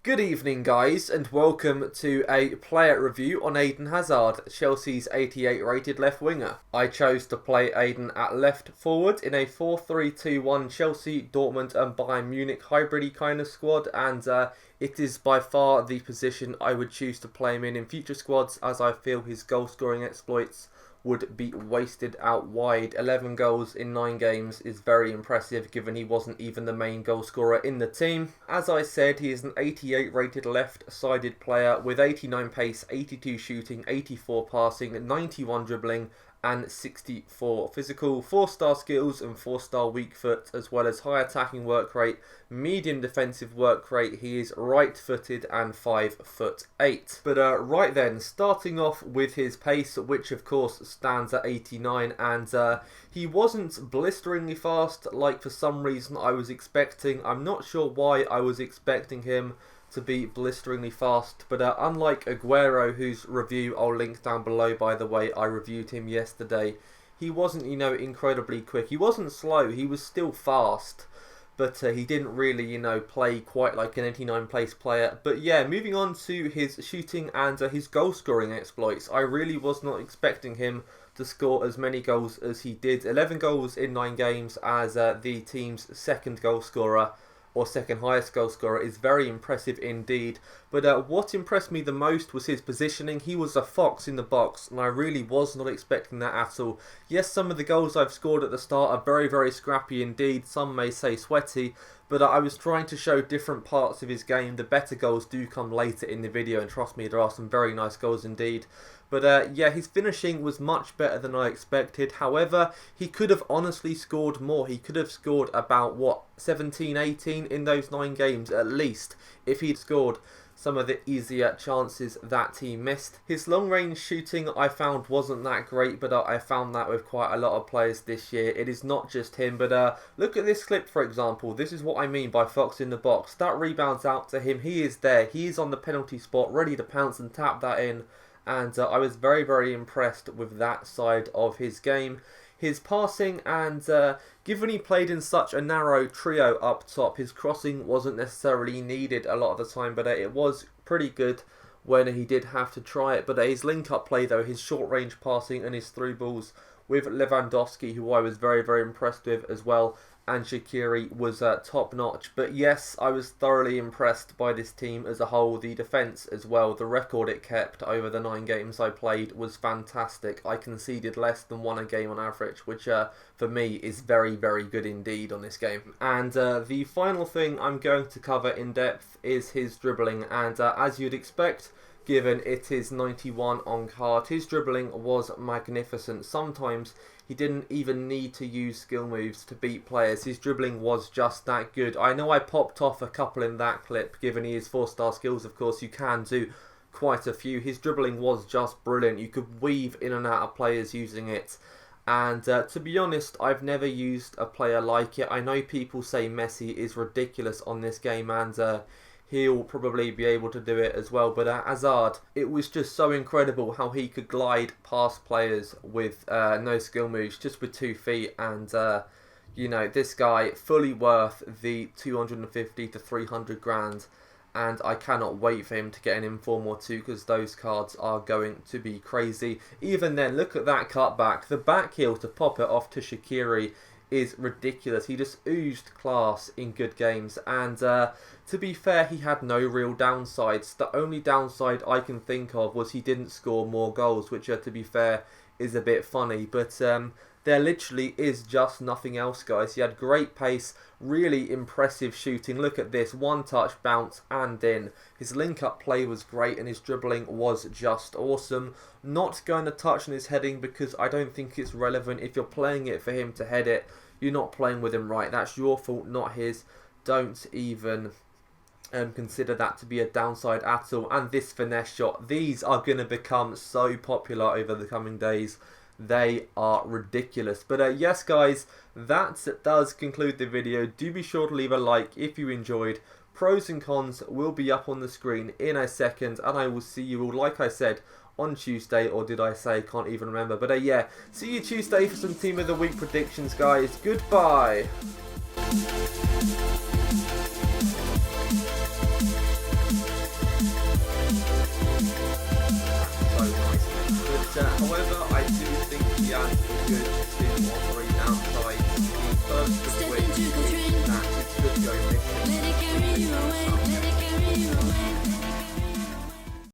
Good evening guys and welcome to a player review on Eden Hazard, Chelsea's 88 rated left winger. I chose to play Eden at left forward in a 4-3-2-1 Chelsea, Dortmund and Bayern Munich hybrid kind of squad, and it is by far the position I would choose to play him in future squads, as I feel his goal scoring exploits would be wasted out wide. 11 goals in 9 games is very impressive given he wasn't even the main goal scorer in the team. As I said, he is an 88 rated left-sided player with 89 pace, 82 shooting, 84 passing, 91 dribbling and 64 physical, 4-star skills and 4-star weak foot, as well as high attacking work rate, medium defensive work rate. He is right footed and 5'8". But right then, starting off with his pace, which of course stands at 89, and he wasn't blisteringly fast like for some reason I was expecting. I'm not sure why I was expecting him to be blisteringly fast, but unlike Aguero, whose review I'll link down below by the way, I reviewed him yesterday, he wasn't, incredibly quick. He wasn't slow, he was still fast, but he didn't really, play quite like an 89 place player. But yeah, moving on to his shooting and his goal scoring exploits, I really was not expecting him to score as many goals as he did. 11 goals in 9 games as the team's second goal scorer, or second highest goal scorer, is very impressive indeed. But what impressed me the most was his positioning. He was a fox in the box, and I really was not expecting that at all. Yes, some of the goals I've scored at the start are very, very scrappy indeed. Some may say sweaty, but I was trying to show different parts of his game. The better goals do come later in the video, and trust me, there are some very nice goals indeed. But yeah, his finishing was much better than I expected. However, he could have honestly scored more. He could have scored about, 17, 18 in those 9 games at least, if he'd scored some of the easier chances that he missed. His long range shooting I found wasn't that great, but I found that with quite a lot of players this year. It is not just him, but look at this clip for example. This is what I mean by fox in the box. That rebounds out to him, he is there, he is on the penalty spot, ready to pounce and tap that in. And I was very, very impressed with that side of his game. His passing, and given he played in such a narrow trio up top, his crossing wasn't necessarily needed a lot of the time, but it was pretty good when he did have to try it. But his link-up play though, his short-range passing and his through balls with Lewandowski, who I was very, very impressed with as well, and Shaqiri was top-notch. But yes, I was thoroughly impressed by this team as a whole. The defence as well, the record it kept over the 9 games I played was fantastic. I conceded less than 1 a game on average, which for me is very, very good indeed on this game. And the final thing I'm going to cover in depth is his dribbling, and as you'd expect, given it is 91 on card, his dribbling was magnificent. Sometimes he didn't even need to use skill moves to beat players. His dribbling was just that good. I know I popped off a couple in that clip, given he is 4-star skills, of course you can do quite a few. His dribbling was just brilliant. You could weave in and out of players using it. And to be honest, I've never used a player like it. I know people say Messi is ridiculous on this game, and he'll probably be able to do it as well, but Hazard, it was just so incredible how he could glide past players with no skill moves, just with 2 feet, and this guy fully worth the 250 to 300 grand, and I cannot wait for him to get an inform or 2, because those cards are going to be crazy. Even then, look at that cutback, the back heel to pop it off to Shaqiri is ridiculous. He just oozed class in good games, and to be fair, he had no real downsides. The only downside I can think of was he didn't score more goals, which to be fair is a bit funny, but there literally is just nothing else, guys. He had great pace, really impressive shooting. Look at this, 1 touch, bounce and in. His link-up play was great, and his dribbling was just awesome. Not going to touch on his heading because I don't think it's relevant. If you're playing it for him to head it, you're not playing with him right. That's your fault, not his. Don't even consider that to be a downside at all. And this finesse shot, these are going to become so popular over the coming days. They are ridiculous. But yes guys, that does conclude the video. Do be sure to leave a like if you enjoyed. Pros and cons will be up on the screen in a second, and I will see you all, like I said, on Tuesday, or did I say? Can't even remember. But yeah, see you Tuesday for some Team of the Week predictions, guys. Goodbye. However, I do think Jan is good 2 or 3